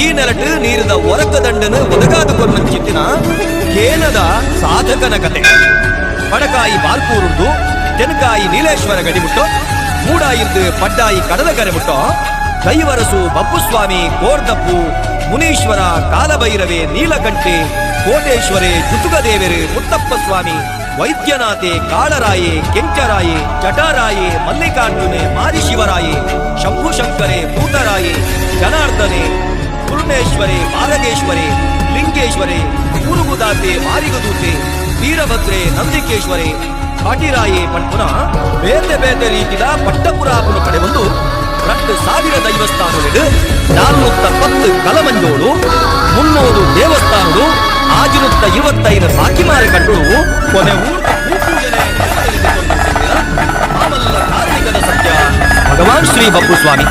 ಈ ನೆಲಟು ನೀರಿದ ಒರಕದಂಡನು ಒದಗಾದು ಕೊನ್ನಂಚಿತ್ತಿನ ಕೇನದ ಸಾಧಕನ ಕತೆ ಪಡಕಾಯಿ ಬಾರ್ಕೂರುಂದು ತೆನಕಾಯಿ ನೀಲೇಶ್ವರ ಗಡಿಮುಟ್ಟೋ ಮೂಡಾಯಿಂದು ಪಡ್ಡಾಯಿ ಕಡಲಗರೆ ಮುಟ್ಟೋ ಕೈವರಸು ಬಪ್ಪುಸ್ವಾಮಿ ಕೋರ್ದಪ್ಪು ಮುನೀಶ್ವರ ಕಾಲಭೈರವೆ ನೀಲಕಂಠೆ ಕೋಟೇಶ್ವರೆ ಜುತುಗದೇವೆರೆ ಮುತ್ತಪ್ಪ ಸ್ವಾಮಿ ವೈದ್ಯನಾಥೆ ಕಾಳರಾಯೆ ಕೆಂಚರಾಯೆ ಜಟಾರಾಯೆ ಮಲ್ಲಿಕಾರ್ಜುನೆ ಮಾರಿಶಿವರಾಯೆ ಶಂಭುಶಂಕರೆ ಭೂತರಾಯೆ ಜನಾರ್ದನೆ ಪೂರ್ಣೇಶ್ವರೆ ಮಾರಗೇಶ್ವರೆ ಲಿಂಗೇಶ್ವರೆ ಕೂರುಗುದಾತೆ ಮಾರಿಗುದೂತೆ ವೀರಭದ್ರೆ ನಂದಿಕೇಶ್ವರೆ ಪಾಟಿರಾಯೆ ಪಂಪುನ ಬೇತೆ ಬೇತೆ ರೀತಿಯ ಪಟ್ಟಪುರಾಪುರ ಕಡೆ ಒಂದು 2,000 ದೈವಸ್ಥಾನಗಳು 410 ಕಲಮಂಜೋಳು 300 ದೇವಸ್ಥಾನಗಳು 625 ಸಾಕಿಮಾರಿ ಕಂಡುಳು ಕೊನೆವು ಭೂಪೂಜನೆ ಕಾರ್ಮಿಕದ ಸತ್ಯ ಭಗವಾನ್ ಶ್ರೀ ಬಪ್ಪು ಸ್ವಾಮಿ.